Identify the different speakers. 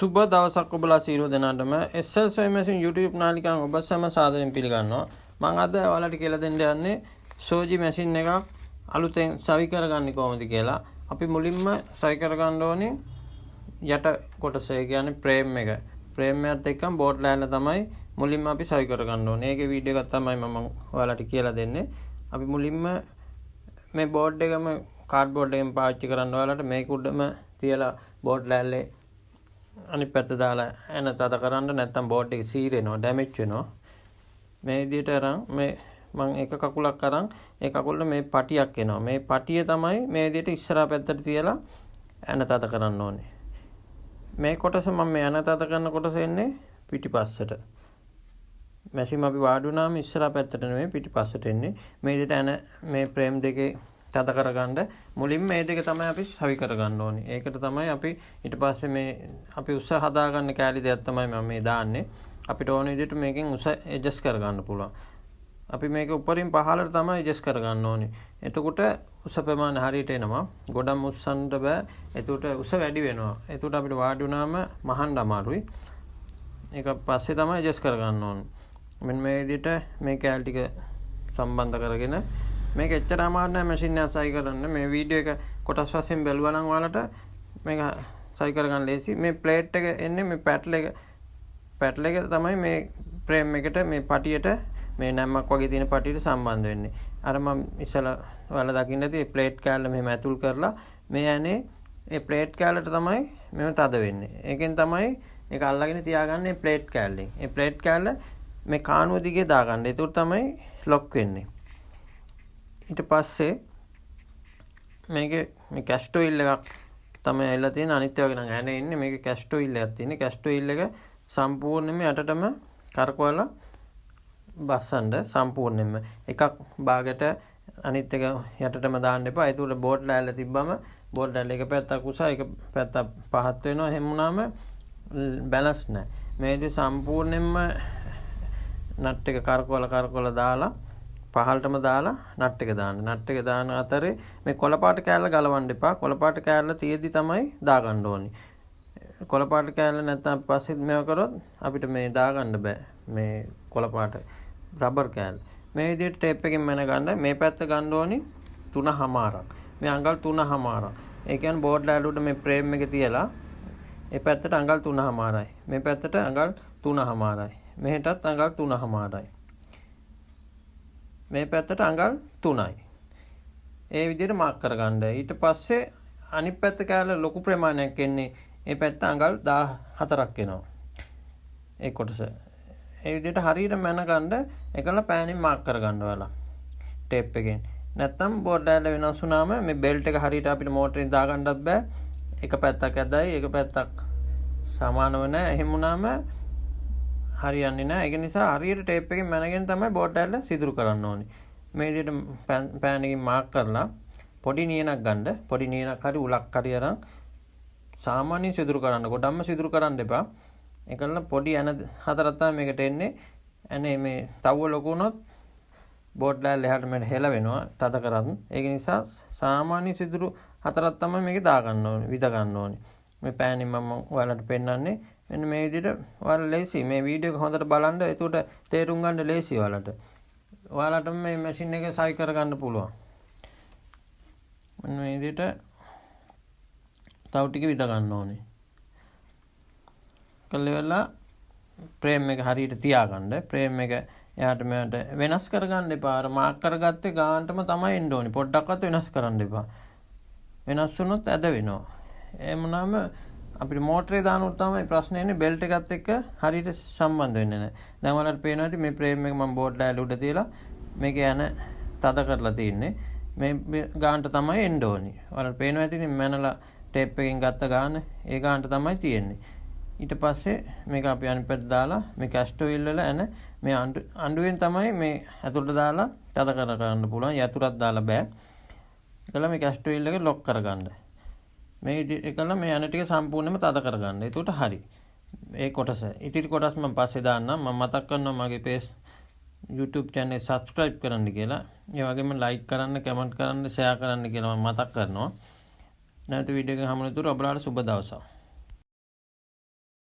Speaker 1: සුබ දවසක් ඔබලා සියලු දෙනාටම SL Sewing Machine YouTube නාලිකාවෙන් ඔබ සැම සාදරයෙන් පිළිගන්නවා. මම අද ඔයාලට කියලා දෙන්න යන්නේ සෝජි මැෂින් එකක් අලුතෙන් සවි කරගන්නේ කොහොමද කියලා. අපි මුලින්ම සවි කරගන්න ඕනේ යට කොටස, ඒ කියන්නේ ප්‍රේම් එක. ප්‍රේම් එකත් එක්කම බෝඩ් ලෑල්ල තමයි මුලින්ම අපි සවි කරගන්න ඕනේ. ඒකේ වීඩියෝ එකක් තමයි මම ඔයාලට කියලා දෙන්නේ. අපි මුලින්ම මේ බෝඩ් එකම කාඩ්බෝඩ් එකෙන් පාවිච්චි කරන්න ඔයාලට මේක උඩම තියලා බෝඩ් ලෑල්ලේ අනිත් පැත්ත දාලා එන තද කරන්න, නැත්නම් බෝඩ් එක සීරෙනවා, ඩැමේජ් වෙනවා. මේ විදිහට අරන් මේ මම එක කකුලක් අරන් ඒ කකුලට මේ පටියක් එනවා. මේ පටිය තමයි මේ විදිහට ඉස්සරහා පැත්තට තියලා එන තද කරන්න ඕනේ. මේ කොටස මම මේ එන තද කරන කොටස එන්නේ පිටිපස්සට. මැෂින් අපි වාඩි වුණාම ඉස්සරහා පැත්තට නෙමෙයි පිටිපස්සට එන්නේ. මේ විදිහට එන මේ ෆ්‍රේම් දෙකේ තද කරගන්න මුලින්ම මේ දෙක තමයි අපි සවි කරගන්න ඕනේ. ඒකට තමයි අපි ඊට පස්සේ මේ අපි උස හදාගන්න කැලි දෙයක් තමයි මම මේ දාන්නේ. අපිට ඕන විදිහට මේකෙන් උස ඇඩ්ජස්ට් කරගන්න පුළුවන්. අපි මේක උඩරින් පහළට තමයි ඇඩ්ජස්ට් කරගන්න ඕනේ. එතකොට උස ප්‍රමාණය හරියට එනවා. ගොඩක් උස්සන්න බෑ. එතකොට උස වැඩි වෙනවා. එතකොට අපිට වාඩි වුණාම මහන්න අමාරුයි. ඒක පස්සේ තමයි ඇඩ්ජස්ට් කරගන්න ඕනේ. මෙන්න මේ විදිහට මේ කැලි ටික සම්බන්ධ කරගෙන මේක එච්චර අමාරු නෑ මැෂින් එක සවි කරන්න. මේ වීඩියෝ එක කොටස් වශයෙන් බැලුවා නම් ඔයාලට මේක සවි කරගන්න ලේසි. මේ ප්ලේට් එක එන්නේ මේ පැටල් එක තමයි මේ ෆ්‍රේම් එකට, මේ පටියට, මේ නැම්මක් වගේ තියෙන පටියට සම්බන්ධ වෙන්නේ. අර මම ඉස්සලා ඔයාලා දකින්න ඇති ප්ලේට් කෑල්ල මෙහෙම ඇතුල් කරලා මේ යන්නේ ඒ ප්ලේට් කෑල්ලට තමයි මෙහෙම තද වෙන්නේ. ඒකෙන් තමයි ඒක අල්ලගෙන තියාගන්නේ ප්ලේට් කෑල්ලෙන්. ඒ ප්ලේට් කෑල්ල මේ කාණුව දිගේ දාගන්න. ඒක තමයි ලොක් වෙන්නේ. ඊට පස්සේ මේකේ මේ කැස්ට් ඔයිල් එකක් තමයි ඇවිල්ලා තියෙන. අනිත් ඒවා නම් ඇනේ ඉන්නේ. මේකේ කැස්ට් ඔයිල් එකක් තියෙන්නේ. කැස්ට් ඔයිල් එක සම්පූර්ණයෙන්ම යටටම කරකවලා බස්සන්න. සම්පූර්ණයෙන්ම එකක් භාගයට අනිත් එක යටටම දාන්න එපා. ඒක උඩ බෝඩ් ලෑල්ල තිබ්බම බෝඩ් ලෑල්ල එක පැත්තක් උස එක පැත්තක් පහත් වෙනවා. එහෙම වුණාම බැලන්ස් නැහැ. මේ විදිහ සම්පූර්ණයෙන්ම නට් එක කරකවලා දාලා පහළටම දාලා නට් එක දාන්න. නට් එක දාන අතරේ මේ කොළපාට කෑල්ල ගලවන්න එපා. කොළපාට කෑල්ල තියෙද්දි තමයි දාගන්න ඕනේ. කොළපාට කෑල්ල නැත්නම් පස්සේ මේව කරොත් අපිට මේ දාගන්න බෑ. මේ කොළපාට රබර් කෑල්ල. මේ විදිහට ටේප් එකෙන් මැන ගන්න. මේ පැත්ත ගන්න ඕනේ 3.5ක්. මේ අඟල් 3.5ක්. ඒ කියන්නේ බෝඩ් ලෑල්ල උඩ මේ ෆ්‍රේම් එක තියලා ඒ පැත්තට අඟල් 3.5යි. මේ පැත්තට අඟල් 3.5යි. මෙහෙටත් අඟල් 3.5යි. මේ පැත්තට අඟල් 3යි. ඒ විදිහට මාක් කරගන්න. ඊට පස්සේ අනිත් පැත්ත කෑල්ල ලොකු ප්‍රමාණයක් එන්නේ. ඒ පැත්ත අඟල් 14ක් එනවා. ඒ කොටස. ඒ විදිහට හරියට මැන ගන්න. එකල පෑනින් මාක් කරගන්න ඔයාලා. ටේප් එකෙන්. නැත්තම් බෝඩ් ලෑල්ල වෙනස් වුණාම මේ බෙල්ට් එක හරියට අපිට මෝටරෙන් දාගන්නත් බෑ. එක පැත්තක් ඇදයි, එක පැත්තක් සමානව නැහැ. එහෙම වුණාම හරියන්නේ නැහැ. ඒක නිසා හරියට ටේප් එකෙන් මැනගෙන තමයි බෝඩ් ලෑල්ල සිදුරු කරන්න ඕනේ. මේ විදිහට පෑන් එකකින් මාක් කරලා පොඩි නියනක් ගන්න. පොඩි නියනක් හරි උලක් හරි අරන් සාමාන්‍යයෙන් සිදුරු කරන්න. ගොඩක්ම සිදුරු කරන්න එපා. ඒකල පොඩි ඇන හතරක් තමයි මේකට එන්නේ. ඇනේ මේ තව්ව ලොකු වුණොත් බෝඩ් ලෑල්ල එහාට මෙහෙට හෙල වෙනවා තද කරන්. ඒක නිසා සාමාන්‍ය සිදුරු හතරක් තමයි මේකේ දා ගන්න ඕනේ, විද ගන්න ඕනේ. මේ පෑනින් මම ඔයාලට පෙන්නන්නේ. මෙන්න මේ විදිහට ඔයාලා ලේසි. මේ වීඩියෝ එක හොඳට බලන්න. එතකොට තේරුම් ගන්න ලේසි ඔයාලට. ඔයාලට මේ මැෂින් එක සවි කරගන්න පුළුවන්. මෙන්න මේ විදිහට තව ටික විද ගන්න ඕනේ. කල්ලිවලා ෆ්‍රේම් එක හරියට තියාගන්න. ෆ්‍රේම් එක එහාට මෙහාට වෙනස් කරගන්න එපා. අර මාක් කරගත්තේ ගානටම තමයි එන්න ඕනේ. පොඩ්ඩක්වත් වෙනස් කරන්න එපා. වෙනස් වුණොත් ඇද වෙනවා. එහෙම වුණාම අපිට මෝටරේ දානොත් තමයි ප්‍රශ්නේ එන්නේ. බෙල්ට් එකත් එක්ක හරියට සම්බන්ධ වෙන්නේ නැහැ. දැන් ඔයාලට පේනවා ඇති මේ ෆ්‍රේම් එක මම බෝඩ් ලෑල්ල උඩ තියලා මේක යන තද කරලා තින්නේ. මේ ගානට තමයි එන්න ඕනේ. ඔයාලට පේනවා ඇති මැනලා ටේප් එකෙන් ගත්ත ගාන ඒ ගානට තමයි තියෙන්නේ. ඊට පස්සේ මේක අපි අනිත් පැත්ත දාලා මේ කැස්ට් ඔයිල් වල එන මේ අඬුවෙන් තමයි මේ ඇතුළට දාලා තද කර ගන්න පුළුවන්. යතුරක් දාලා බෑ. ඒකල මේ කැස්ට් ඔයිල් එක ලොක් කරගන්න. මේ එකල මේ යන ටික සම්පූර්ණයෙන්ම තද කරගන්න. ඒකට හරි. ඒ කොටස. ඉතිරි කොටස් මම පස්සේ දාන්නම්. මම මතක් කරනවා මගේ පේජ් YouTube channel subscribe කරන්න කියලා. ඒ වගේම like කරන්න, comment කරන්න, share කරන්න කියලා මම මතක් කරනවා. නැවත වීඩියෝ එකක් හමුවෙන තුරු ඔබලාට සුබ දවසක්.